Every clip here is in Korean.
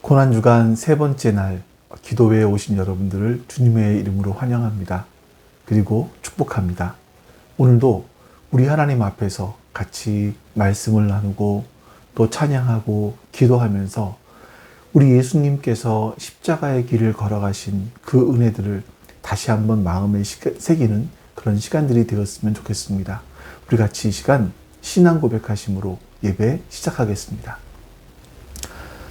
고난주간 세 번째 날 기도회에 오신 여러분들을 주님의 이름으로 환영합니다. 그리고 축복합니다. 오늘도 우리 하나님 앞에서 같이 말씀을 나누고 또 찬양하고 기도하면서 우리 예수님께서 십자가의 길을 걸어가신 그 은혜들을 다시 한번 마음에 새기는 그런 시간들이 되었으면 좋겠습니다. 우리 같이 이 시간 신앙 고백하심으로 예배 시작하겠습니다.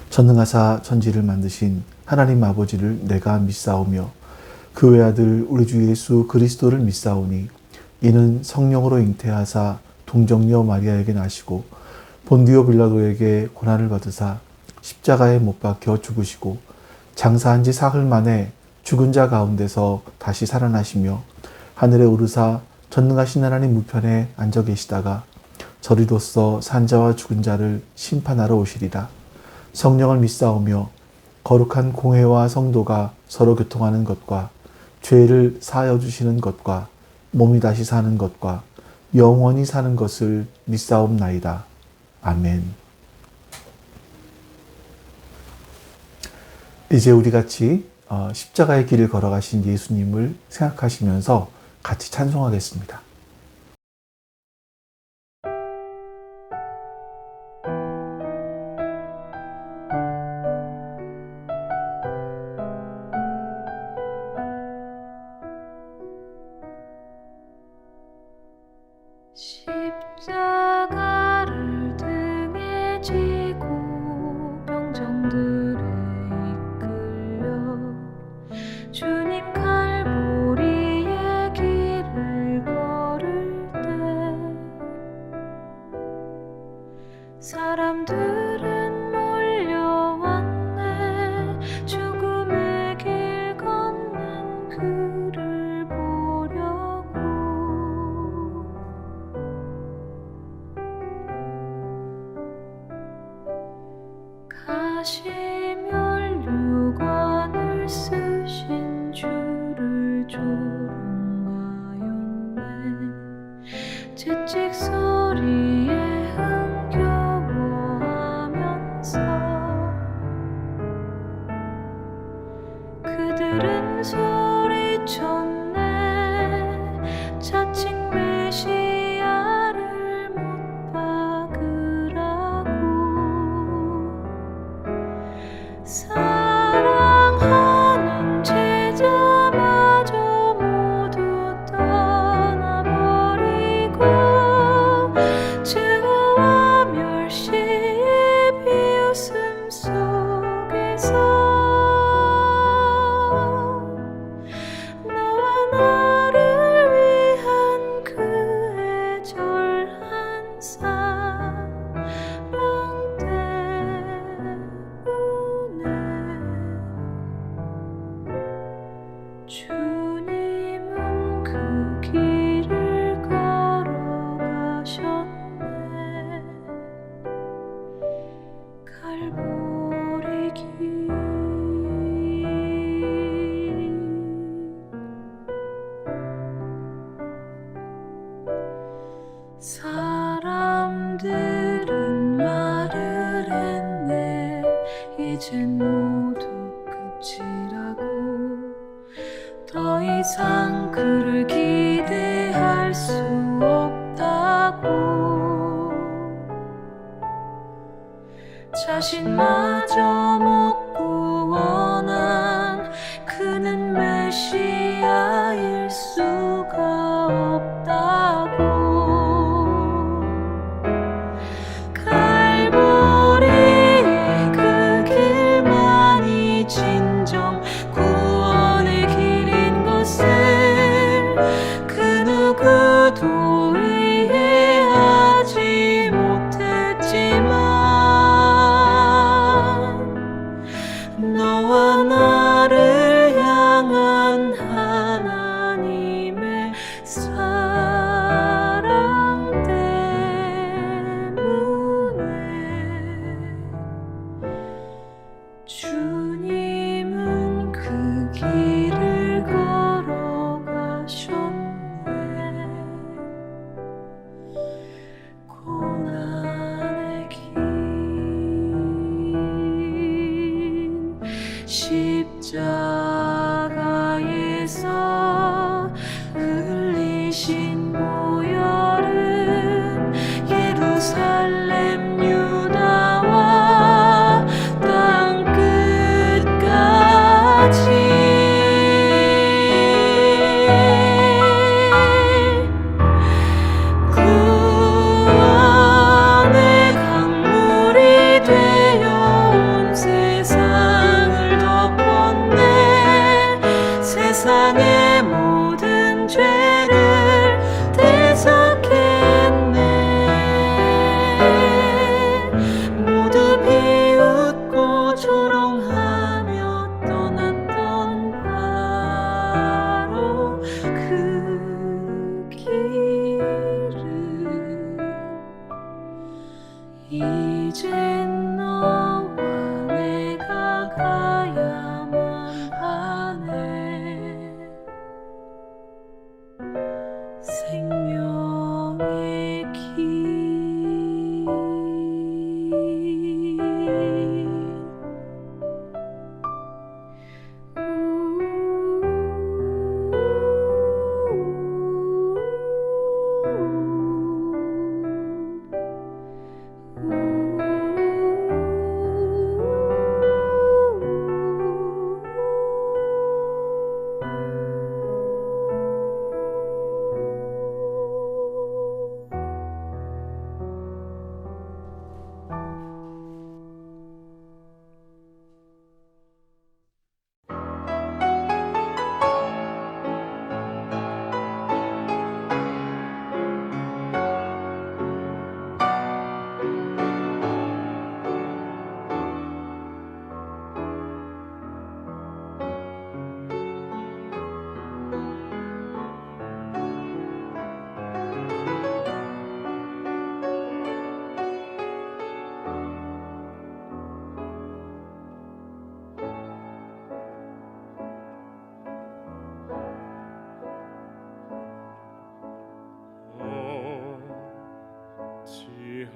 전능하사 천지를 만드신 하나님 아버지를 내가 믿사오며 그 외아들 우리 주 예수 그리스도를 믿사오니 이는 성령으로 잉태하사 동정녀 마리아에게 나시고 본디오 빌라도에게 고난을 받으사 십자가에 못 박혀 죽으시고 장사한 지 사흘 만에 죽은 자 가운데서 다시 살아나시며 하늘에 오르사 전능하신 하나님 우편에 앉아 계시다가 저리로서 산자와 죽은 자를 심판하러 오시리라. 성령을 믿사오며 거룩한 공회와 성도가 서로 교통하는 것과 죄를 사하여 주시는 것과 몸이 다시 사는 것과 영원히 사는 것을 믿사옵나이다. 아멘. 이제 우리 같이 십자가의 길을 걸어가신 예수님을 생각하시면서 같이 찬송하겠습니다. 십자가를 등에 지고 병정들에 이끌려 주님 갈보리의 길을 걸을 때 사람들은 몰려왔네. 죽음의 길 걷는 그를 보려고. 가시면류관을 쓰신 주를 조롱하였네. 채찍 소리에 흥겨워하면서 그들은 소리쳤네. 자칭 메시아를 못 박으라고. 사랑하는 제자마저 모두 떠나버리고 증오와 멸시의 비웃음 속에서 너와 나를 위한 그의 절한 사랑 주님은 그 길을 걸어가셨네. 갈보리 길. 사람들은 말을 했네. 이젠 모두 끝이라고. 더 이상 그를 기대할 수 없다고. 자신마저 못 구원한 그는 메시아일 수가 없다고. 갈보리의 그 길만이 진정 구원의 길인 것을 그 누구도 이해하지 못했지만 십자가에서 흘리신 보혈은 예루살렘 유다와 땅 끝까지 구원의 강물이 되어 온 세상을 덮었네. 세상의 모든 죄를 대속했네. 모두 비웃고 조롱하며 떠났던 바로 그 길을 이젠 너와 내가 가야만 하네. 생명의 길.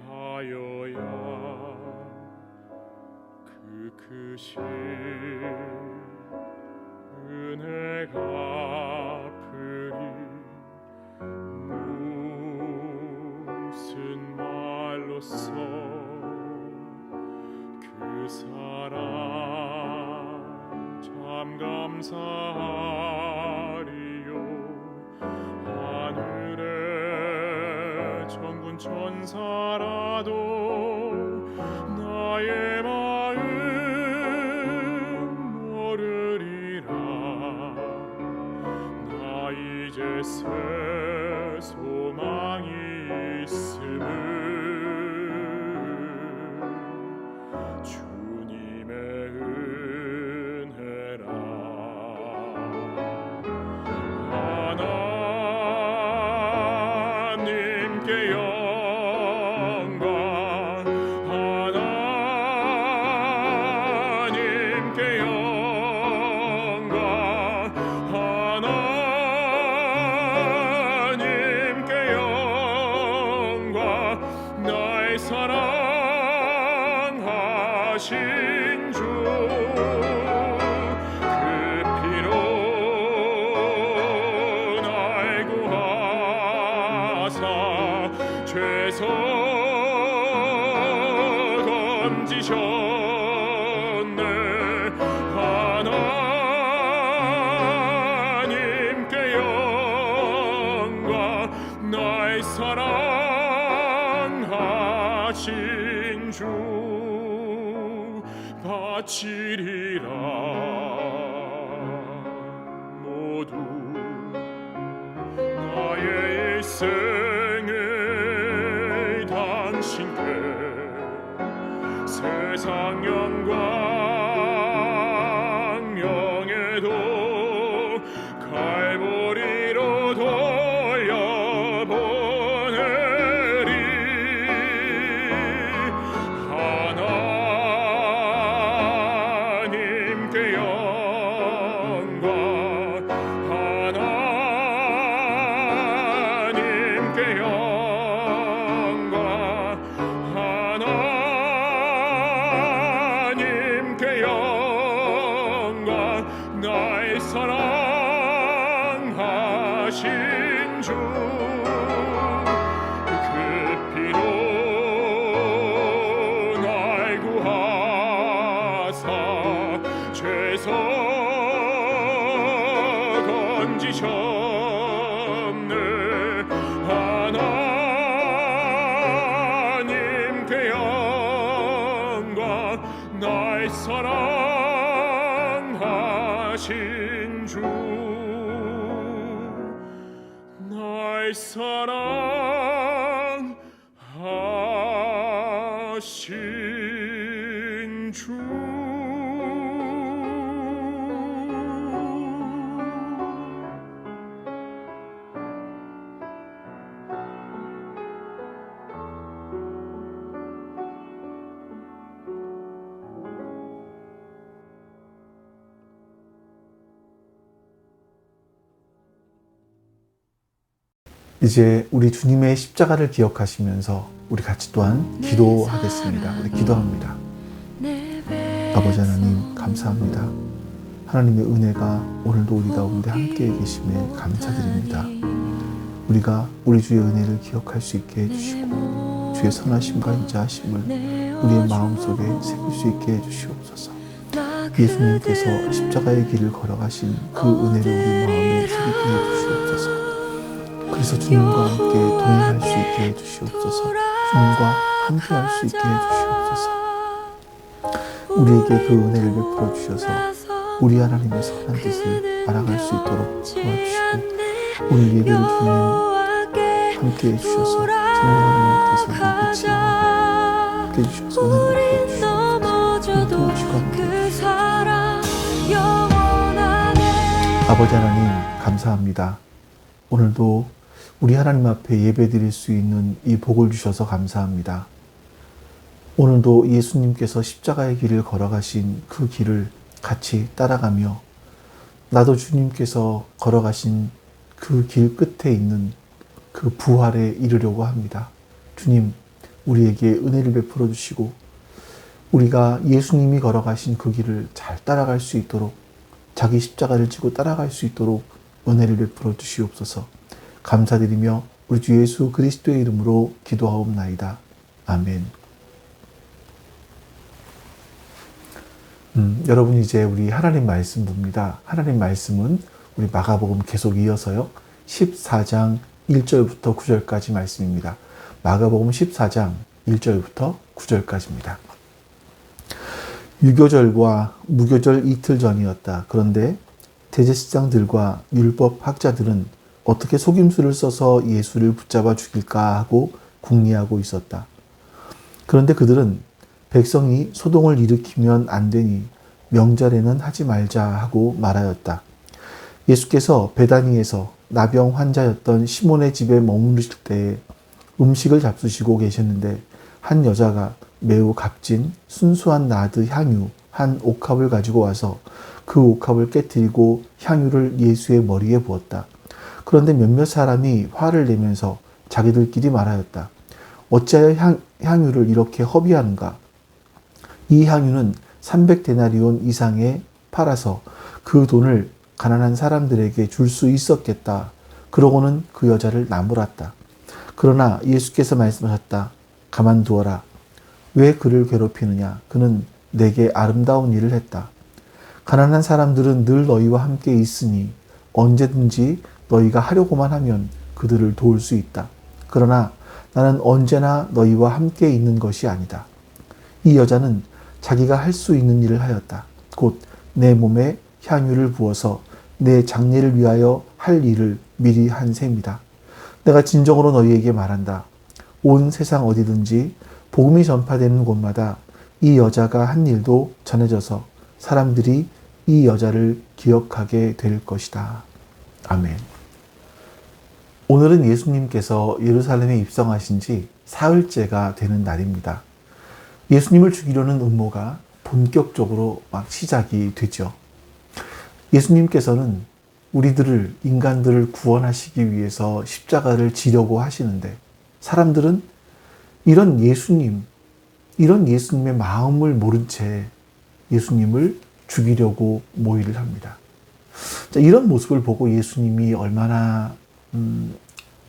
어찌하여야 그 크신 은혜가 갚으리. 무슨 말로써 그 사랑 참 감사하리요. 하늘의 천군 천사라도 나의 마음 모르리라. 나 이제 새 소망이 있음을 주님의 은혜라. 하나님께 영광, 하나님께 영광, 하나님께 영광. 나의 사랑하신 주 그 피로 날 구하사 죄서 건지셨네. 하나님께 영광. 나의 사랑하신 주 바치리라. 모두 나의 일생을 당신께 세상 영광 영예도 갈보리로 돌려보내리. 하나님께 영광, 하나님께 영광, 하나님께 날 사랑하신 주 날 사랑하신 주 이제 우리 주님의 십자가를 기억하시면서 우리 같이 또한 기도하겠습니다. 우리 기도합니다. 아버지 하나님 감사합니다. 하나님의 은혜가 오늘도 우리 가운데 함께 계심에 감사드립니다. 우리가 우리 주의 은혜를 기억할 수 있게 해주시고 주의 선하심과 인자하심을 우리의 마음속에 새길 수 있게 해주시옵소서. 예수님께서 십자가의 길을 걸어가신 그 은혜를 우리 마음에 새기게 해주시옵소서. 그래서 주님과 함께 동행할 수 있게 해주시옵소서. 주님과 함께 할 수 있게 해주시옵소서. 우리에게 그 은혜를 베풀어 주셔서 우리 하나님의 선한 뜻을 알아갈 수 있도록 도와주시고 오늘 예배를 주님 함께 해주셔서 성령 하나님께서 우리 끝이 함께 해주셔서 은혜를 베풀어 주시옵소서. 함께 해주시고 아버지 하나님 감사합니다. 오늘도 우리 하나님 앞에 예배드릴 수 있는 이 복을 주셔서 감사합니다. 오늘도 예수님께서 십자가의 길을 걸어가신 그 길을 같이 따라가며 나도 주님께서 걸어가신 그 길 끝에 있는 그 부활에 이르려고 합니다. 주님, 우리에게 은혜를 베풀어 주시고 우리가 예수님이 걸어가신 그 길을 잘 따라갈 수 있도록 자기 십자가를 지고 따라갈 수 있도록 은혜를 베풀어 주시옵소서. 감사드리며 우리 주 예수 그리스도의 이름으로 기도하옵나이다. 아멘. 여러분 이제 우리 하나님 말씀 봅니다. 하나님 말씀은 우리 마가복음 계속 이어서요. 14장 1절부터 9절까지 말씀입니다. 마가복음 14장 1절부터 9절까지입니다. 유교절과 무교절 이틀 전이었다. 그런데 대제사장들과 율법 학자들은 어떻게 속임수를 써서 예수를 붙잡아 죽일까 하고 궁리하고 있었다. 그런데 그들은 백성이 소동을 일으키면 안 되니 명절에는 하지 말자 하고 말하였다. 예수께서 베다니에서 나병 환자였던 시몬의 집에 머무르실 때에 음식을 잡수시고 계셨는데 한 여자가 매우 값진 순수한 나드 향유 한 옥합을 가지고 와서 그 옥합을 깨뜨리고 향유를 예수의 머리에 부었다. 그런데 몇몇 사람이 화를 내면서 자기들끼리 말하였다. 어찌하여 향유를 이렇게 허비하는가? 이 향유는 300데나리온 이상에 팔아서 그 돈을 가난한 사람들에게 줄 수 있었겠다. 그러고는 그 여자를 나무랐다. 그러나 예수께서 말씀하셨다. 가만두어라. 왜 그를 괴롭히느냐? 그는 내게 아름다운 일을 했다. 가난한 사람들은 늘 너희와 함께 있으니 언제든지 너희가 하려고만 하면 그들을 도울 수 있다. 그러나 나는 언제나 너희와 함께 있는 것이 아니다. 이 여자는 자기가 할 수 있는 일을 하였다. 곧 내 몸에 향유를 부어서 내 장례를 위하여 할 일을 미리 한 셈이다. 내가 진정으로 너희에게 말한다. 온 세상 어디든지 복음이 전파되는 곳마다 이 여자가 한 일도 전해져서 사람들이 이 여자를 기억하게 될 것이다. 아멘. 오늘은 예수님께서 예루살렘에 입성하신 지 사흘째가 되는 날입니다. 예수님을 죽이려는 음모가 본격적으로 막 시작이 되죠. 예수님께서는 우리들을, 인간들을 구원하시기 위해서 십자가를 지려고 하시는데 사람들은 이런 예수님의 마음을 모른 채 예수님을 죽이려고 모의를 합니다. 자, 이런 모습을 보고 예수님이 얼마나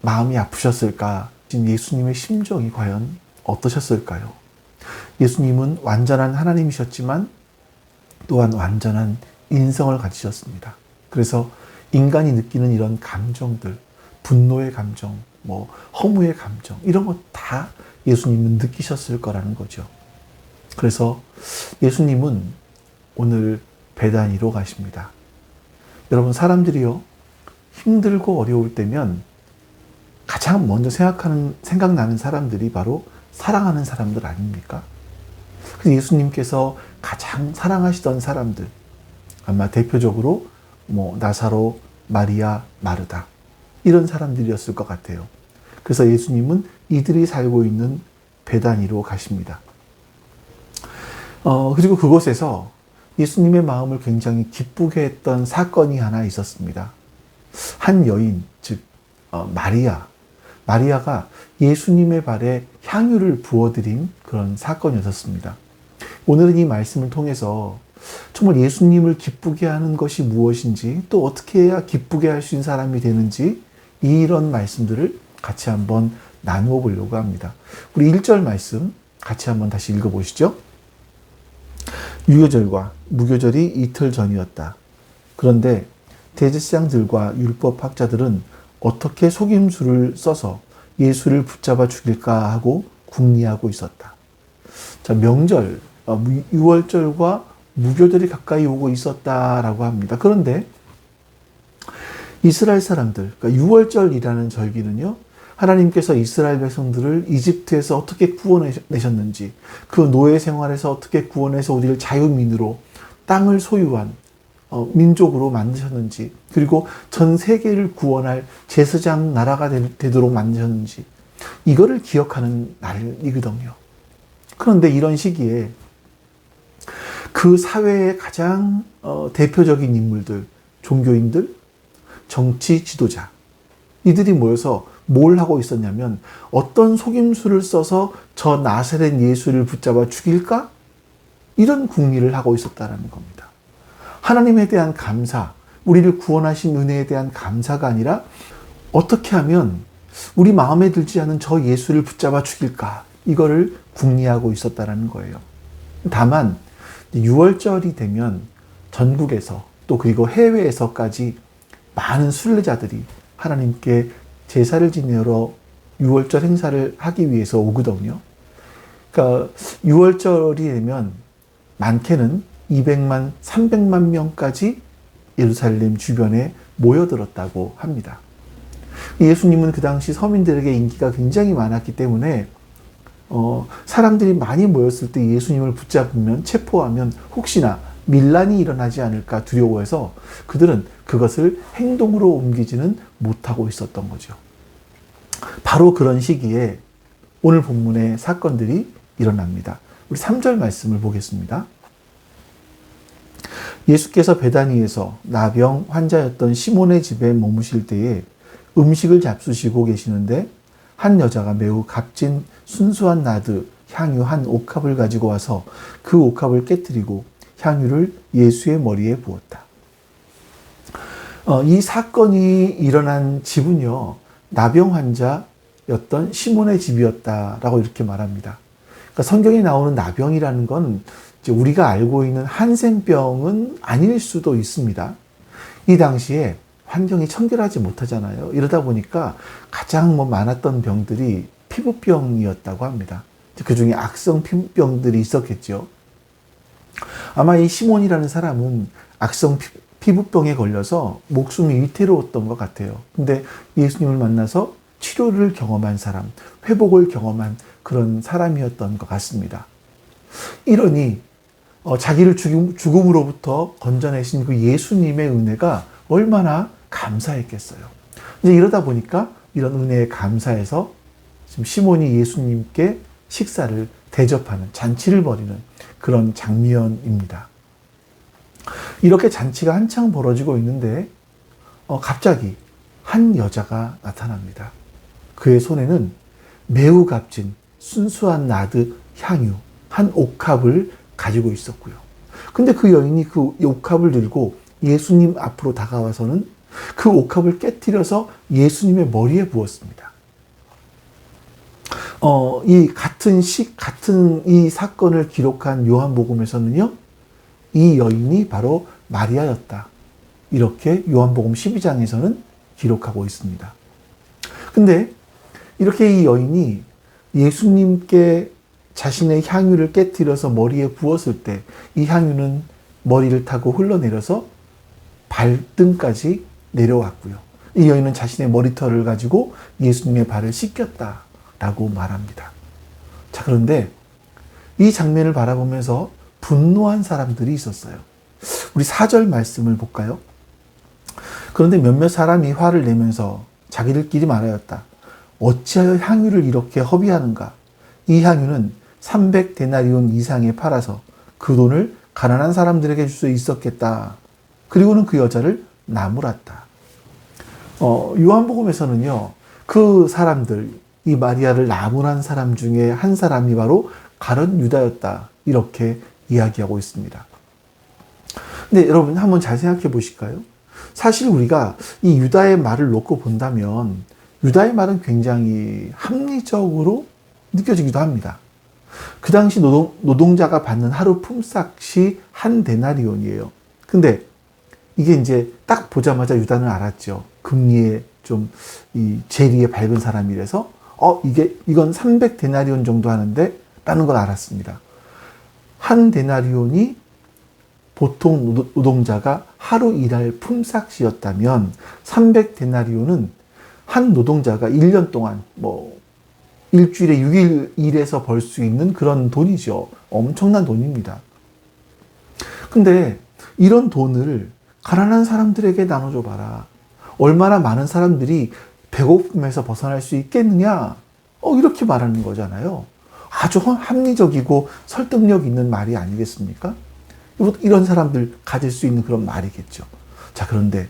마음이 아프셨을까? 예수님의 심정이 과연 어떠셨을까요? 예수님은 완전한 하나님이셨지만 또한 완전한 인성을 가지셨습니다. 그래서 인간이 느끼는 이런 감정들, 분노의 감정, 허무의 감정, 이런 것 다 예수님은 느끼셨을 거라는 거죠. 그래서 예수님은 오늘 베다니로 가십니다. 여러분, 사람들이요, 힘들고 어려울 때면 가장 먼저 생각나는 사람들이 바로 사랑하는 사람들 아닙니까? 그래서 예수님께서 가장 사랑하시던 사람들, 아마 대표적으로 나사로, 마리아, 마르다, 이런 사람들이었을 것 같아요. 그래서 예수님은 이들이 살고 있는 베다니로 가십니다. 그리고 그곳에서 예수님의 마음을 굉장히 기쁘게 했던 사건이 하나 있었습니다. 한 여인, 즉 마리아가 예수님의 발에 향유를 부어드린 그런 사건이었습니다. 오늘은 이 말씀을 통해서 정말 예수님을 기쁘게 하는 것이 무엇인지, 또 어떻게 해야 기쁘게 할 수 있는 사람이 되는지, 이런 말씀들을 같이 한번 나누어 보려고 합니다. 우리 1절 말씀 같이 한번 다시 읽어보시죠. 유교절과 무교절이 이틀 전이었다. 그런데 대제사장들과 율법학자들은 어떻게 속임수를 써서 예수를 붙잡아 죽일까 하고 궁리하고 있었다. 자, 명절, 유월절과 무교절이 가까이 오고 있었다라고 합니다. 그런데 이스라엘 사람들, 그러니까 유월절이라는 절기는요, 하나님께서 이스라엘 백성들을 이집트에서 어떻게 구원내셨는지, 그 노예 생활에서 어떻게 구원해서 우리를 자유민으로 땅을 소유한 민족으로 만드셨는지, 그리고 전 세계를 구원할 제사장 나라가 되도록 만드셨는지, 이거를 기억하는 날이거든요. 그런데 이런 시기에 그 사회의 가장 대표적인 인물들, 종교인들, 정치 지도자, 이들이 모여서 뭘 하고 있었냐면 어떤 속임수를 써서 저 나사렛 예수를 붙잡아 죽일까? 이런 궁리를 하고 있었다는 겁니다. 하나님에 대한 감사, 우리를 구원하신 은혜에 대한 감사가 아니라 어떻게 하면 우리 마음에 들지 않은 저 예수를 붙잡아 죽일까? 이거를 궁리하고 있었다는 거예요. 다만 6월절이 되면 전국에서 또 그리고 해외에서까지 많은 순례자들이 하나님께 제사를 지내러 6월절 행사를 하기 위해서 오거든요. 그러니까 6월절이 되면 많게는 200만, 300만 명까지 예루살렘 주변에 모여들었다고 합니다. 예수님은 그 당시 서민들에게 인기가 굉장히 많았기 때문에 사람들이 많이 모였을 때 예수님을 붙잡으면, 체포하면 혹시나 밀란이 일어나지 않을까 두려워해서 그들은 그것을 행동으로 옮기지는 못하고 있었던 거죠. 바로 그런 시기에 오늘 본문의 사건들이 일어납니다. 우리 3절 말씀을 보겠습니다. 예수께서 베다니에서 나병 환자였던 시몬의 집에 머무실 때에 음식을 잡수시고 계시는데 한 여자가 매우 값진 순수한 나드 향유 한 옥합을 가지고 와서 그 옥합을 깨뜨리고 향유를 예수의 머리에 부었다. 이 사건이 일어난 집은요, 나병 환자였던 시몬의 집이었다라고 이렇게 말합니다. 그러니까 성경에 나오는 나병이라는 건 이제 우리가 알고 있는 한센병은 아닐 수도 있습니다. 이 당시에 환경이 청결하지 못하잖아요. 이러다 보니까 가장 많았던 병들이 피부병이었다고 합니다. 그 중에 악성 피부병들이 있었겠죠. 아마 이 시몬이라는 사람은 악성 피부병에 걸려서 목숨이 위태로웠던 것 같아요. 근데 예수님을 만나서 치료를 경험한 사람, 회복을 경험한 그런 사람이었던 것 같습니다. 이러니 자기를 죽음으로부터 건져내신 그 예수님의 은혜가 얼마나 감사했겠어요. 이제 이러다 보니까 이런 은혜에 감사해서 지금 시몬이 예수님께 식사를 대접하는, 잔치를 벌이는 그런 장면입니다. 이렇게 잔치가 한창 벌어지고 있는데 갑자기 한 여자가 나타납니다. 그의 손에는 매우 값진 순수한 나드 향유 한 옥합을 가지고 있었고요. 근데 그 여인이 그 옥합을 들고 예수님 앞으로 다가와서는 그 옥합을 깨뜨려서 예수님의 머리에 부었습니다. 같은 이 사건을 기록한 요한복음에서는요, 이 여인이 바로 마리아였다. 이렇게 요한복음 12장에서는 기록하고 있습니다. 근데 이렇게 이 여인이 예수님께 자신의 향유를 깨뜨려서 머리에 부었을 때 이 향유는 머리를 타고 흘러내려서 발등까지 내려왔고요. 이 여인은 자신의 머리털을 가지고 예수님의 발을 씻겼다라고 말합니다. 자, 그런데 이 장면을 바라보면서 분노한 사람들이 있었어요. 우리 4절 말씀을 볼까요? 그런데 몇몇 사람이 화를 내면서 자기들끼리 말하였다. 어찌하여 향유를 이렇게 허비하는가? 이 향유는 300데나리온 이상에 팔아서 그 돈을 가난한 사람들에게 줄 수 있었겠다. 그리고는 그 여자를 나무랐다. 요한복음에서는요, 그 사람들, 이 마리아를 나무란 사람 중에 한 사람이 바로 가룟 유다였다. 이렇게 이야기하고 있습니다. 근데 여러분 한번 잘 생각해 보실까요? 사실 우리가 이 유다의 말을 놓고 본다면 유다의 말은 굉장히 합리적으로 느껴지기도 합니다. 그 당시 노동자가 받는 하루 품삯이 한 데나리온이에요. 근데 이게 이제 딱 보자마자 유다는 알았죠. 금리에 좀 이 재리에 밝은 사람이라서 이건 300데나리온 정도 하는데 라는 걸 알았습니다. 한 데나리온이 보통 노동자가 하루 일할 품삯이었다면 300데나리온은 한 노동자가 1년 동안 일주일에 6일 일해서 벌 수 있는 그런 돈이죠. 엄청난 돈입니다. 근데 이런 돈을 가난한 사람들에게 나눠줘 봐라. 얼마나 많은 사람들이 배고픔에서 벗어날 수 있겠느냐? 이렇게 말하는 거잖아요. 아주 합리적이고 설득력 있는 말이 아니겠습니까? 이런 사람들 가질 수 있는 그런 말이겠죠. 자, 그런데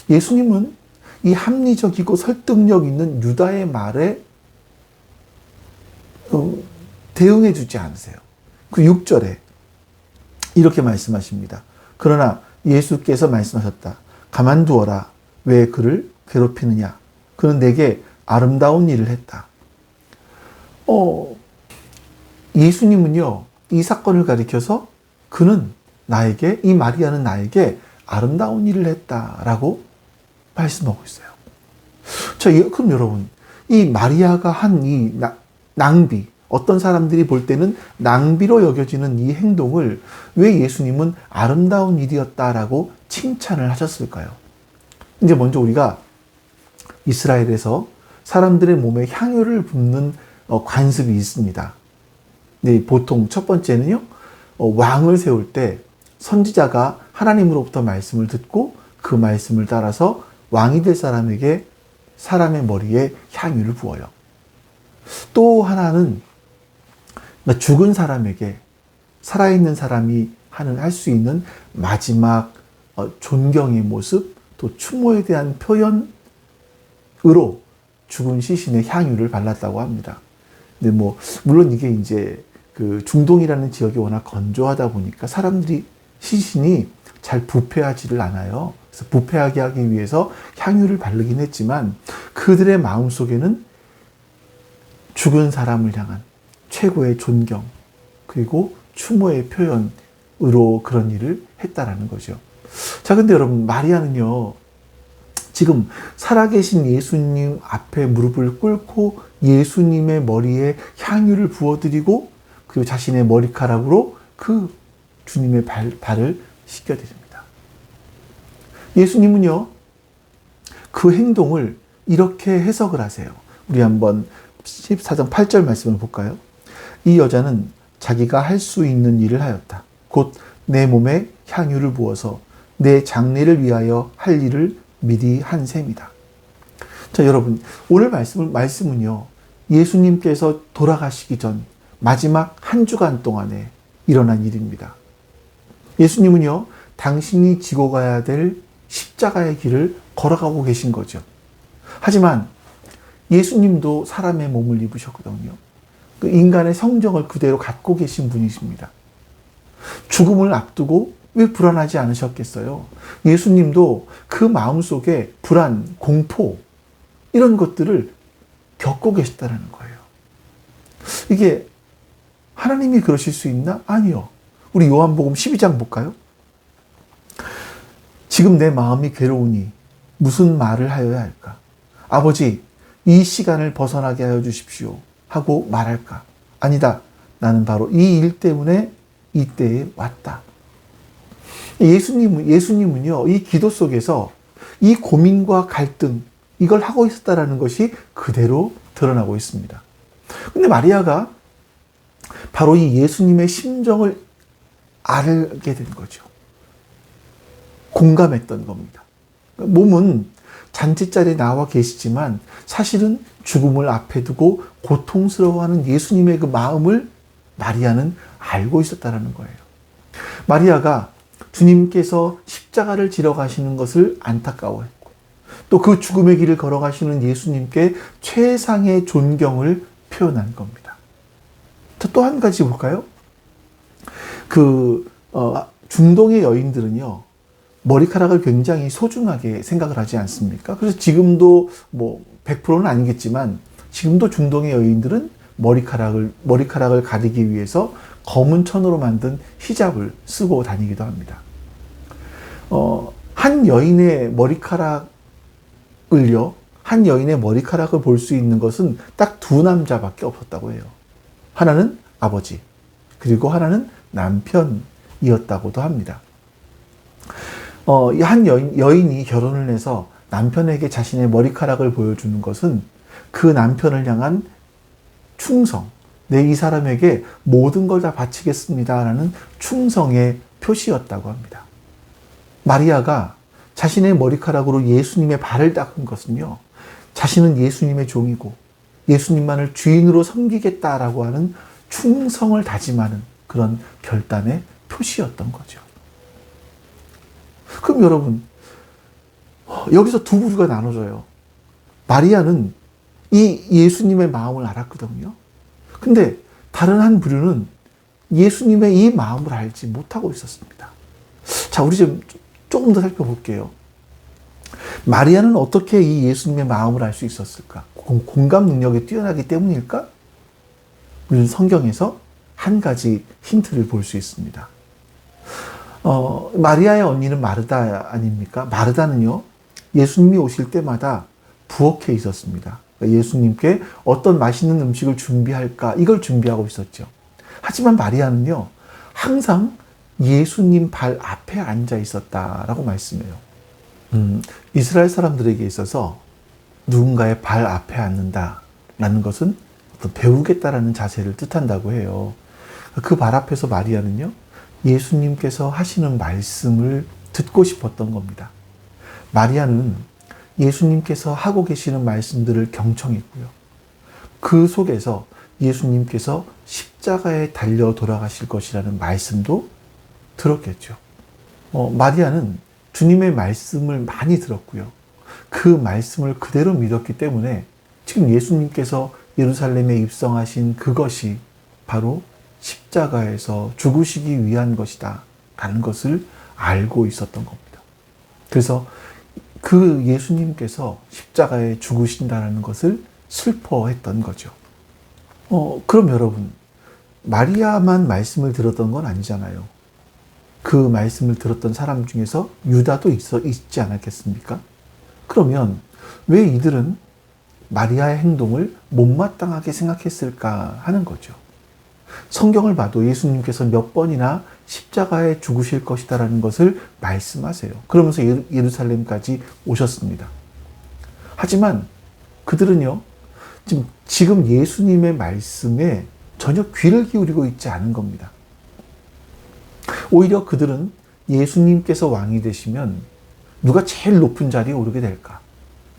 예수님은 이 합리적이고 설득력 있는 유다의 말에 대응해 주지 않으세요. 그 6절에 이렇게 말씀하십니다. 그러나 예수께서 말씀하셨다. 가만두어라. 왜 그를 괴롭히느냐? 그는 내게 아름다운 일을 했다. 예수님은요, 이 사건을 가리켜서 이 마리아는 나에게 아름다운 일을 했다라고 말씀하고 있어요. 자, 그럼 여러분, 이 마리아가 한 이 낭비, 어떤 사람들이 볼 때는 낭비로 여겨지는 이 행동을 왜 예수님은 아름다운 일이었다라고 칭찬을 하셨을까요? 이제 먼저 우리가 이스라엘에서 사람들의 몸에 향유를 붓는 관습이 있습니다. 네, 보통 첫 번째는요, 왕을 세울 때 선지자가 하나님으로부터 말씀을 듣고 그 말씀을 따라서 왕이 될 사람에게 사람의 머리에 향유를 부어요. 또 하나는 죽은 사람에게 살아있는 사람이 할 수 있는 마지막 존경의 모습, 또 추모에 대한 표현으로 죽은 시신의 향유를 발랐다고 합니다. 근데 물론 이게 이제 그 중동이라는 지역이 워낙 건조하다 보니까 시신이 잘 부패하지를 않아요. 그래서 부패하게 하기 위해서 향유를 바르긴 했지만 그들의 마음속에는 죽은 사람을 향한 최고의 존경, 그리고 추모의 표현으로 그런 일을 했다라는 거죠. 자, 근데 여러분, 마리아는요, 지금 살아계신 예수님 앞에 무릎을 꿇고 예수님의 머리에 향유를 부어드리고 그리고 자신의 머리카락으로 그 주님의 발을 씻겨드립니다. 예수님은요, 그 행동을 이렇게 해석을 하세요. 우리 한번 14장 8절 말씀을 볼까요? 이 여자는 자기가 할 수 있는 일을 하였다. 곧 내 몸에 향유를 부어서 내 장례를 위하여 할 일을 미리 한 셈이다. 자, 여러분, 오늘 말씀은요, 예수님께서 돌아가시기 전 마지막 한 주간 동안에 일어난 일입니다. 예수님은요, 당신이 지고 가야 될 십자가의 길을 걸어가고 계신 거죠. 하지만 예수님도 사람의 몸을 입으셨거든요. 그 인간의 성정을 그대로 갖고 계신 분이십니다. 죽음을 앞두고 왜 불안하지 않으셨겠어요? 예수님도 그 마음속에 불안, 공포 이런 것들을 겪고 계시다는 거예요. 이게 하나님이 그러실 수 있나? 아니요. 우리 요한복음 12장 볼까요? 지금 내 마음이 괴로우니 무슨 말을 하여야 할까? 아버지, 이 시간을 벗어나게 하여 주십시오 하고 말할까? 아니다. 나는 바로 이 일 때문에 이때에 왔다. 예수님은요, 이 기도 속에서 이 고민과 갈등, 이걸 하고 있었다라는 것이 그대로 드러나고 있습니다. 근데 마리아가 바로 이 예수님의 심정을 알게 된 거죠. 공감했던 겁니다. 몸은 잔치자리에 나와 계시지만 사실은 죽음을 앞에 두고 고통스러워하는 예수님의 그 마음을 마리아는 알고 있었다는 거예요. 마리아가 주님께서 십자가를 지러 가시는 것을 안타까워했고 또 그 죽음의 길을 걸어가시는 예수님께 최상의 존경을 표현한 겁니다. 또 한 가지 볼까요? 중동의 여인들은요, 머리카락을 굉장히 소중하게 생각을 하지 않습니까? 그래서 지금도 100%는 아니겠지만 지금도 중동의 여인들은 머리카락을 가리기 위해서 검은 천으로 만든 히잡을 쓰고 다니기도 합니다. 한 여인의 머리카락을 볼 수 있는 것은 딱 두 남자밖에 없었다고 해요. 하나는 아버지, 그리고 하나는 남편이었다고도 합니다. 한 여인이 결혼을 해서 남편에게 자신의 머리카락을 보여주는 것은 그 남편을 향한 충성, 이 사람에게 모든 걸 다 바치겠습니다라는 충성의 표시였다고 합니다. 마리아가 자신의 머리카락으로 예수님의 발을 닦은 것은요, 자신은 예수님의 종이고 예수님만을 주인으로 섬기겠다라고 하는 충성을 다짐하는 그런 결단의 표시였던 거죠. 그럼 여러분, 여기서 두 부류가 나눠져요. 마리아는 이 예수님의 마음을 알았거든요. 근데 다른 한 부류는 예수님의 이 마음을 알지 못하고 있었습니다. 자, 우리 조금 더 살펴볼게요. 마리아는 어떻게 이 예수님의 마음을 알 수 있었을까? 공감 능력이 뛰어나기 때문일까? 우리는 성경에서 한 가지 힌트를 볼 수 있습니다. 마리아의 언니는 마르다 아닙니까? 마르다는요, 예수님이 오실 때마다 부엌에 있었습니다. 예수님께 어떤 맛있는 음식을 준비할까, 이걸 준비하고 있었죠. 하지만 마리아는요, 항상 예수님 발 앞에 앉아 있었다라고 말씀해요. 이스라엘 사람들에게 있어서 누군가의 발 앞에 앉는다라는 것은 어떤 배우겠다라는 자세를 뜻한다고 해요. 그 발 앞에서 마리아는요, 예수님께서 하시는 말씀을 듣고 싶었던 겁니다. 마리아는 예수님께서 하고 계시는 말씀들을 경청했고요. 그 속에서 예수님께서 십자가에 달려 돌아가실 것이라는 말씀도 들었겠죠. 마리아는 주님의 말씀을 많이 들었고요. 그 말씀을 그대로 믿었기 때문에 지금 예수님께서 예루살렘에 입성하신 그것이 바로 십자가에서 죽으시기 위한 것이다 라는 것을 알고 있었던 겁니다. 그래서 그 예수님께서 십자가에 죽으신다는 것을 슬퍼했던 거죠. 그럼 여러분, 마리아만 말씀을 들었던 건 아니잖아요. 그 말씀을 들었던 사람 중에서 유다도 있지 않았겠습니까? 그러면 왜 이들은 마리아의 행동을 못마땅하게 생각했을까 하는 거죠. 성경을 봐도 예수님께서 몇 번이나 십자가에 죽으실 것이다라는 것을 말씀하세요. 그러면서 예루살렘까지 오셨습니다. 하지만 그들은요, 지금 예수님의 말씀에 전혀 귀를 기울이고 있지 않은 겁니다. 오히려 그들은 예수님께서 왕이 되시면 누가 제일 높은 자리에 오르게 될까?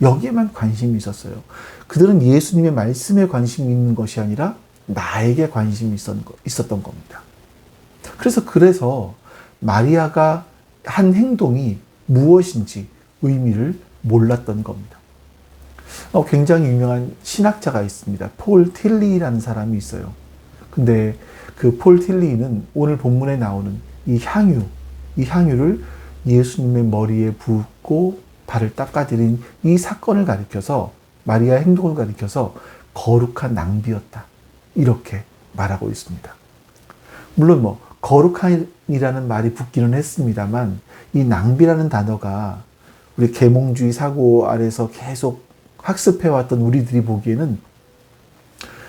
여기에만 관심이 있었어요. 그들은 예수님의 말씀에 관심이 있는 것이 아니라 나에게 관심이 있었던 겁니다. 그래서 마리아가 한 행동이 무엇인지 의미를 몰랐던 겁니다. 굉장히 유명한 신학자가 있습니다. 폴 틸리라는 사람이 있어요. 근데 그 폴 틸리는 오늘 본문에 나오는 이 향유를 예수님의 머리에 붓고 발을 닦아드린 이 사건을 가리켜서, 마리아의 행동을 가리켜서 거룩한 낭비였다, 이렇게 말하고 있습니다. 물론 거룩한이라는 말이 붙기는 했습니다만, 이 낭비라는 단어가 우리 계몽주의 사고 아래서 계속 학습해왔던 우리들이 보기에는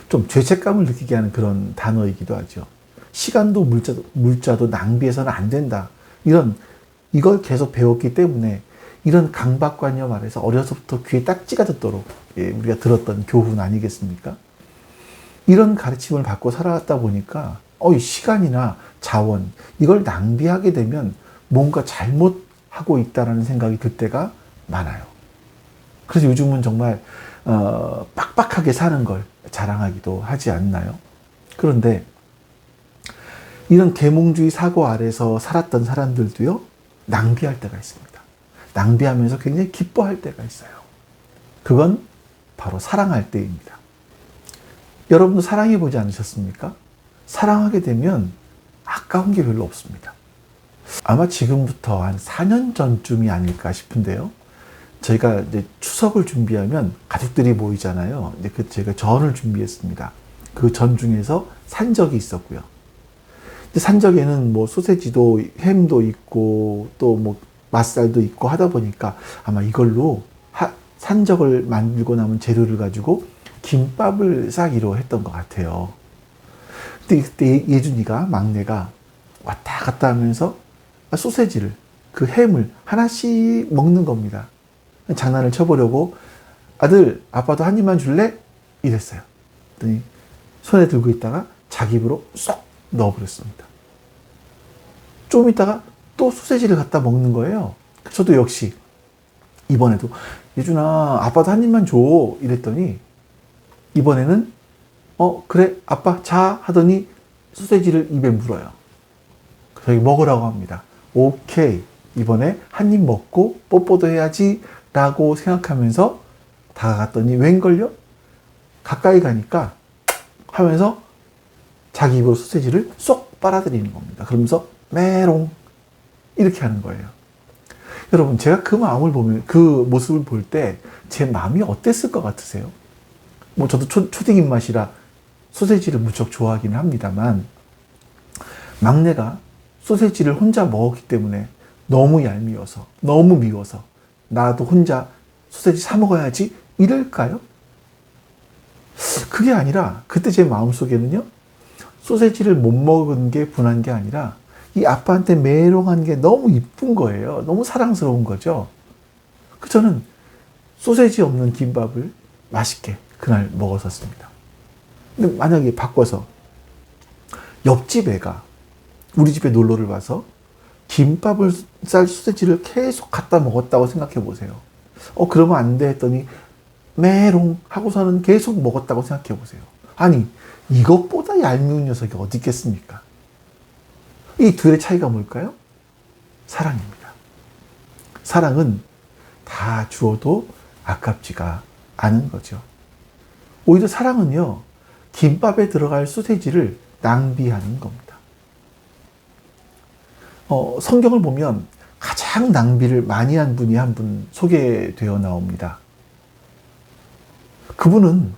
좀 죄책감을 느끼게 하는 그런 단어이기도 하죠. 시간도 물자도 낭비해서는 안 된다. 이걸 계속 배웠기 때문에 이런 강박관념 아래서 어려서부터 귀에 딱지가 듣도록 우리가 들었던 교훈 아니겠습니까? 이런 가르침을 받고 살아왔다 보니까 시간이나 자원 이걸 낭비하게 되면 뭔가 잘못하고 있다는 생각이 들 때가 많아요. 그래서 요즘은 정말 빡빡하게 사는 걸 자랑하기도 하지 않나요? 그런데 이런 계몽주의 사고 아래서 살았던 사람들도요, 낭비할 때가 있습니다. 낭비하면서 굉장히 기뻐할 때가 있어요. 그건 바로 사랑할 때입니다. 여러분도 사랑해 보지 않으셨습니까? 사랑하게 되면 아까운 게 별로 없습니다. 아마 지금부터 한 4년 전쯤이 아닐까 싶은데요. 저희가 이제 추석을 준비하면 가족들이 모이잖아요. 근데 제가 전을 준비했습니다. 그 전 중에서 산적이 있었고요. 근데 산적에는 뭐 소세지도 햄도 있고 또 뭐 맛살도 있고 하다 보니까 아마 이걸로 산적을 만들고 남은 재료를 가지고 김밥을 싸기로 했던 것 같아요. 근데 그때 예준이가 막내가 왔다 갔다 하면서 소세지를 그 햄을 하나씩 먹는 겁니다. 장난을 쳐보려고 아들 아빠도 한 입만 줄래? 이랬어요. 그랬더니 손에 들고 있다가 자기 입으로 쏙 넣어버렸습니다. 좀 있다가 또 소세지를 갖다 먹는 거예요. 저도 역시 이번에도 예준아 아빠도 한 입만 줘 이랬더니 이번에는 그래 아빠 자 하더니 소세지를 입에 물어요. 저희 먹으라고 합니다. 오케이 이번에 한 입 먹고 뽀뽀도 해야지 라고 생각하면서 다가갔더니 웬걸요? 가까이 가니까 하면서 자기 입으로 소세지를 쏙 빨아들이는 겁니다. 그러면서 메롱 이렇게 하는 거예요. 여러분 제가 그 마음을 보면 그 모습을 볼 때 제 마음이 어땠을 것 같으세요? 뭐 저도 초딩 입맛이라 소세지를 무척 좋아하기는 합니다만 막내가 소세지를 혼자 먹었기 때문에 너무 얄미워서 너무 미워서 나도 혼자 소세지 사 먹어야지 이럴까요? 그게 아니라 그때 제 마음속에는요 소세지를 못 먹은 게 분한 게 아니라 이 아빠한테 메롱한 게 너무 이쁜 거예요. 너무 사랑스러운 거죠. 저는 소세지 없는 김밥을 맛있게 그날 먹었었습니다. 근데 만약에 바꿔서 옆집 애가 우리 집에 놀러를 와서 김밥을 쌀 소세지를 계속 갖다 먹었다고 생각해 보세요. 그러면 안 돼 했더니 메롱 하고서는 계속 먹었다고 생각해 보세요. 아니 이것보다 얄미운 녀석이 어디 있겠습니까? 이 둘의 차이가 뭘까요? 사랑입니다. 사랑은 다 주어도 아깝지가 않은 거죠. 오히려 사랑은요, 김밥에 들어갈 소세지를 낭비하는 겁니다. 성경을 보면 가장 낭비를 많이 한 분이 한 분 소개되어 나옵니다. 그분은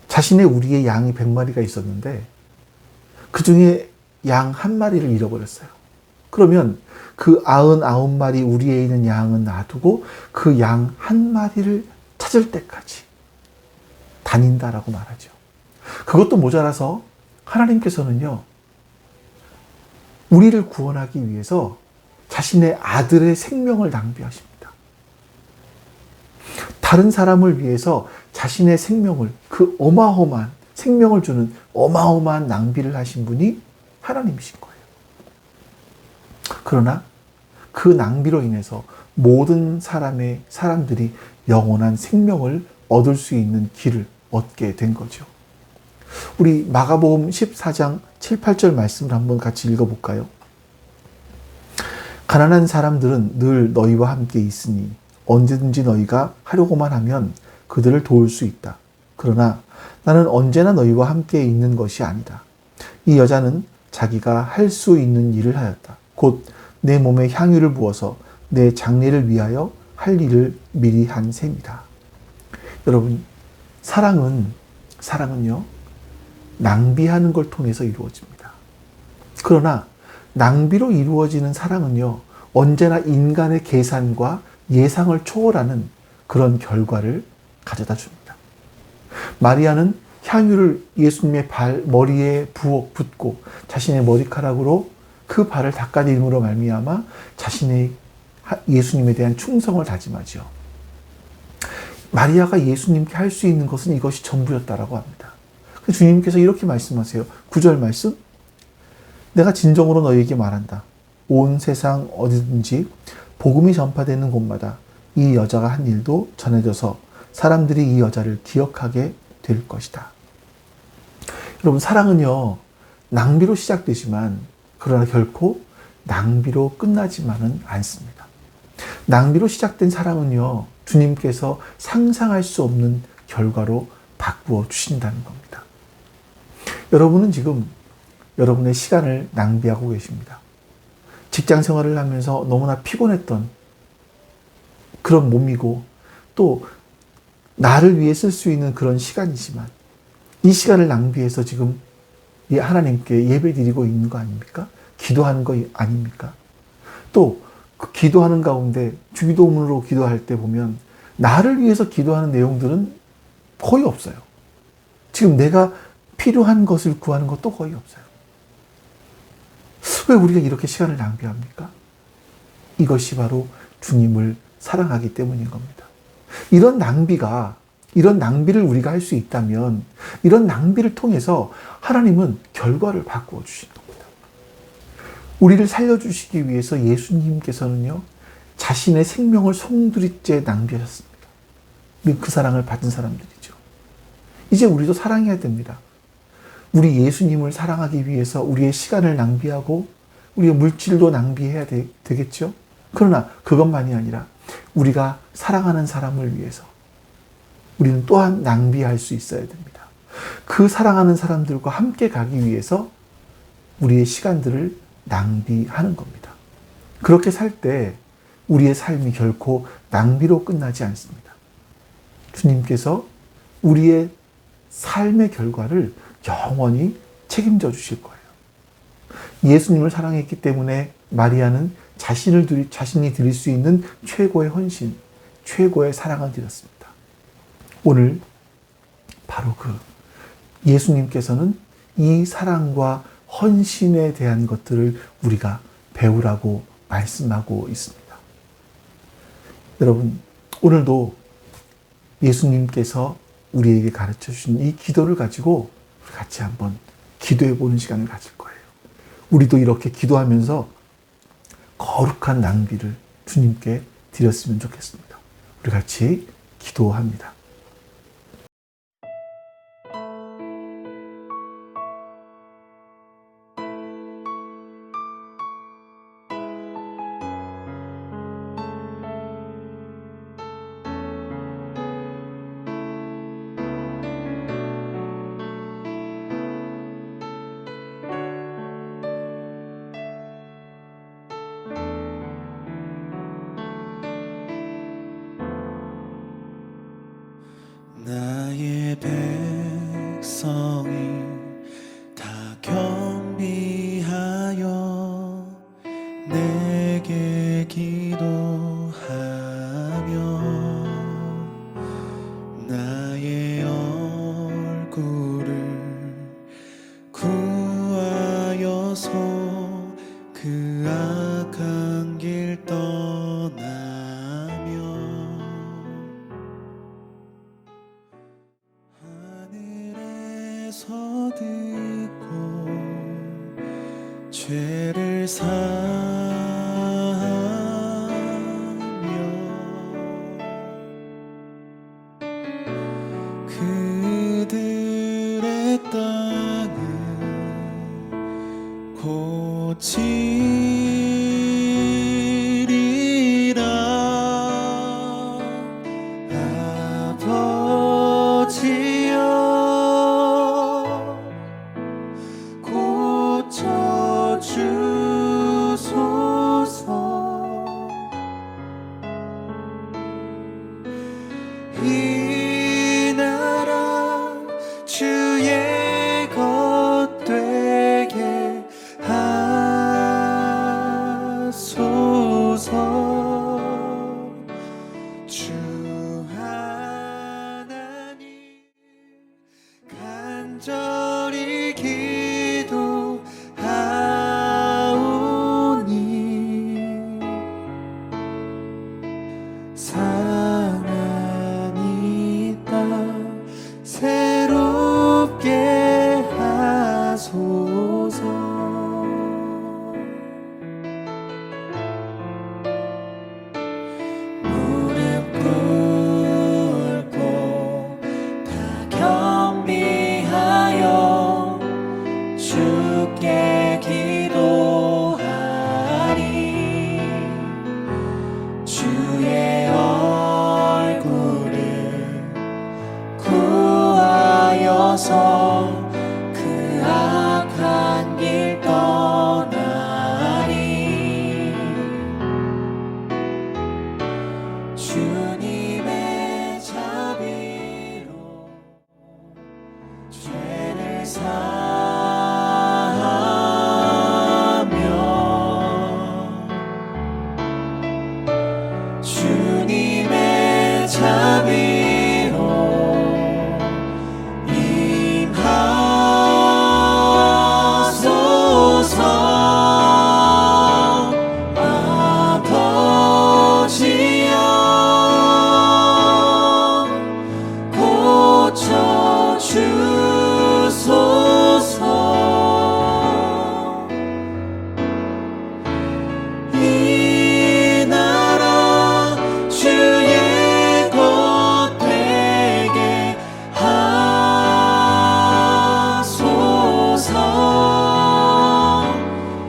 자신의 우리의 양이 100마리가 있었는데 그 중에 양 한 마리를 잃어버렸어요. 그러면 그 99마리 우리에 있는 양은 놔두고 그 양 한 마리를 찾을 때까지 다닌다라고 말하죠. 그것도 모자라서 하나님께서는요, 우리를 구원하기 위해서 자신의 아들의 생명을 낭비하십니다. 다른 사람을 위해서 자신의 생명을, 그 어마어마한 생명을 주는 어마어마한 낭비를 하신 분이 하나님이신 거예요. 그러나 그 낭비로 인해서 모든 사람들이 영원한 생명을 얻을 수 있는 길을 얻게 된 거죠. 우리 마가복음 14장 7, 8절 말씀을 한번 같이 읽어볼까요? 가난한 사람들은 늘 너희와 함께 있으니 언제든지 너희가 하려고만 하면 그들을 도울 수 있다. 그러나 나는 언제나 너희와 함께 있는 것이 아니다. 이 여자는 자기가 할 수 있는 일을 하였다. 곧 내 몸에 향유를 부어서 내 장례를 위하여 할 일을 미리 한 셈이다. 여러분, 사랑은요, 낭비하는 걸 통해서 이루어집니다. 그러나 낭비로 이루어지는 사랑은요, 언제나 인간의 계산과 예상을 초월하는 그런 결과를 가져다 줍니다. 마리아는 향유를 예수님의 머리에 붓고 자신의 머리카락으로 그 발을 닦아내림으로 말미암아 자신의 예수님에 대한 충성을 다짐하죠. 마리아가 예수님께 할 수 있는 것은 이것이 전부였다라고 합니다. 주님께서 이렇게 말씀하세요. 9절 말씀. 내가 진정으로 너희에게 말한다. 온 세상 어디든지 복음이 전파되는 곳마다 이 여자가 한 일도 전해져서 사람들이 이 여자를 기억하게 될 것이다. 여러분, 사랑은요, 낭비로 시작되지만 그러나 결코 낭비로 끝나지만은 않습니다. 낭비로 시작된 사랑은요, 주님께서 상상할 수 없는 결과로 바꾸어 주신다는 겁니다. 여러분은 지금 여러분의 시간을 낭비하고 계십니다. 직장 생활을 하면서 너무나 피곤했던 그런 몸이고 또 나를 위해 쓸 수 있는 그런 시간이지만 이 시간을 낭비해서 지금 하나님께 예배 드리고 있는 거 아닙니까? 기도하는 거 아닙니까? 또 그 기도하는 가운데 주기도문으로 기도할 때 보면 나를 위해서 기도하는 내용들은 거의 없어요. 지금 내가 필요한 것을 구하는 것도 거의 없어요. 왜 우리가 이렇게 시간을 낭비합니까? 이것이 바로 주님을 사랑하기 때문인 겁니다. 이런 낭비를 우리가 할 수 있다면 이런 낭비를 통해서 하나님은 결과를 바꾸어 주시는 겁니다. 우리를 살려주시기 위해서 예수님께서는요, 자신의 생명을 송두리째 낭비하셨습니다. 그 사랑을 받은 사람들이죠. 이제 우리도 사랑해야 됩니다. 우리 예수님을 사랑하기 위해서 우리의 시간을 낭비하고 우리의 물질도 낭비해야 되겠죠. 그러나 그것만이 아니라 우리가 사랑하는 사람을 위해서 우리는 또한 낭비할 수 있어야 됩니다. 그 사랑하는 사람들과 함께 가기 위해서 우리의 시간들을 낭비하는 겁니다. 그렇게 살 때 우리의 삶이 결코 낭비로 끝나지 않습니다. 주님께서 우리의 삶의 결과를 영원히 책임져 주실 거예요. 예수님을 사랑했기 때문에 마리아는 자신이 드릴 수 있는 최고의 헌신, 최고의 사랑을 드렸습니다. 오늘 바로 예수님께서는 이 사랑과 헌신에 대한 것들을 우리가 배우라고 말씀하고 있습니다. 여러분, 오늘도 예수님께서 우리에게 가르쳐 주신 이 기도를 가지고 우리 같이 한번 기도해 보는 시간을 가질 거예요. 우리도 이렇게 기도하면서 거룩한 낭비를 주님께 드렸으면 좋겠습니다. 우리 같이 기도합니다. 나의 백성이 다 경비하여 내게 기도하며 나의 얼굴을 구하여서 그 악한 길 떠나며 하늘에서 듣고 죄를 사하며 그들의 땅을 고치리라. 아버지여 고쳐주소서. 이 나라 주의 것 되게 하소서. 주께 기도하리. 주의 얼굴을 구하여서 그 악한 길 떠나리. 주님의 자비로 죄를 사하며 주님의 자비로 임하소서. 아버지여 고쳐주소서. 이 나라 주의 것 되게 하소서.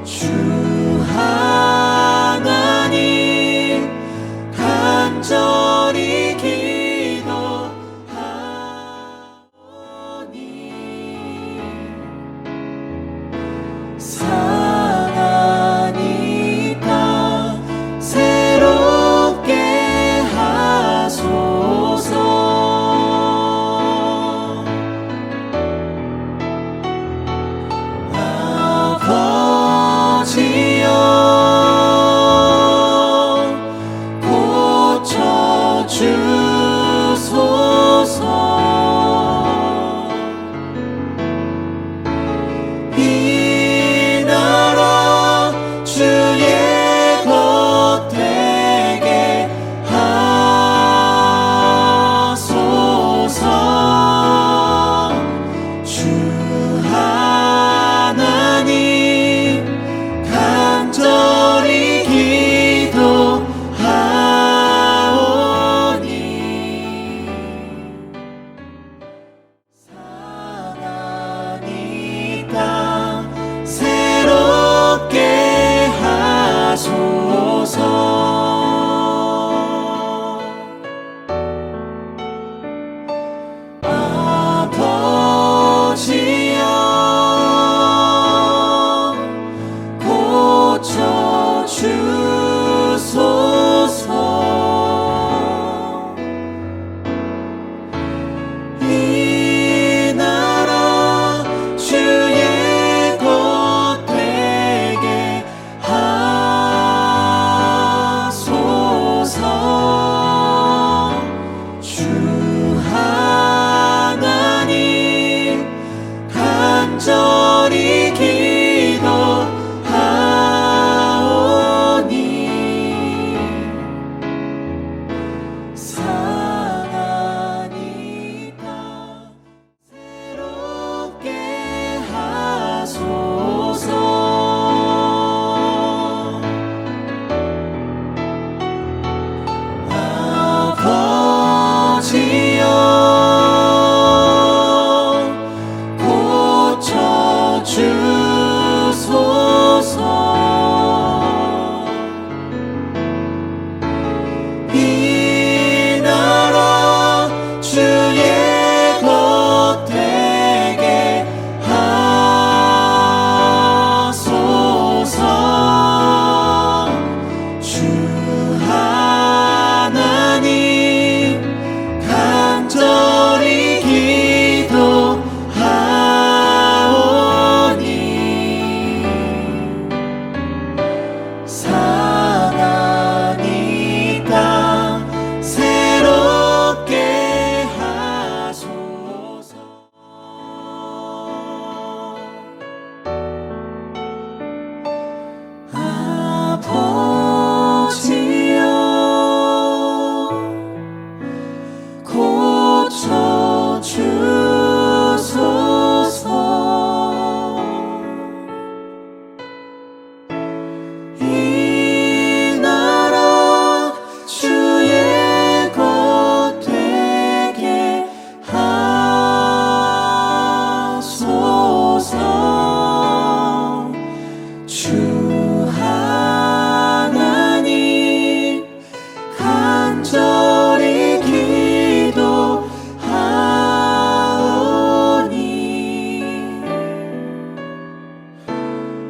주 하나님 간절히 기도하오니 상하니까 새롭게 하소서. 아버지여 고쳐주소서. 이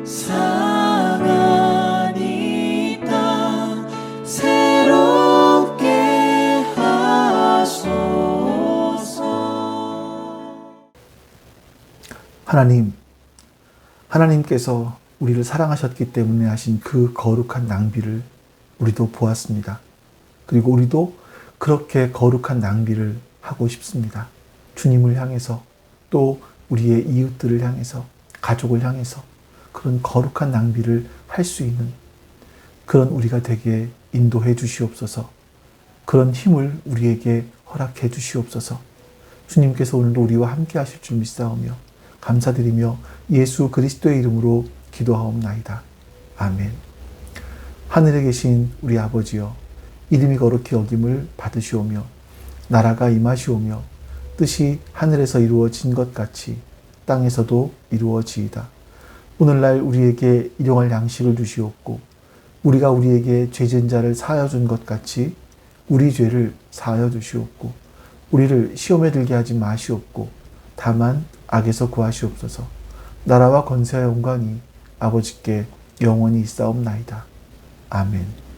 상한 이 땅 새롭게 하소서. 하나님께서 우리를 사랑하셨기 때문에 하신 그 거룩한 낭비를 우리도 보았습니다. 그리고 우리도 그렇게 거룩한 낭비를 하고 싶습니다. 주님을 향해서, 또 우리의 이웃들을 향해서, 가족을 향해서 그런 거룩한 낭비를 할 수 있는 그런 우리가 되게 인도해 주시옵소서. 그런 힘을 우리에게 허락해 주시옵소서. 주님께서 오늘도 우리와 함께 하실 줄 믿사오며 감사드리며 예수 그리스도의 이름으로 기도하옵나이다. 아멘. 하늘에 계신 우리 아버지여, 이름이 거룩히 여김을 받으시오며 나라가 임하시오며 뜻이 하늘에서 이루어진 것 같이 땅에서도 이루어지이다. 오늘날 우리에게 일용할 양식을 주시옵고 우리가 우리에게 죄진 자를 사하여 준 것 같이 우리 죄를 사하여 주시옵고 우리를 시험에 들게 하지 마시옵고 다만 악에서 구하시옵소서. 나라와 권세와 영광이 아버지께 영원히 있사옵나이다. 아멘.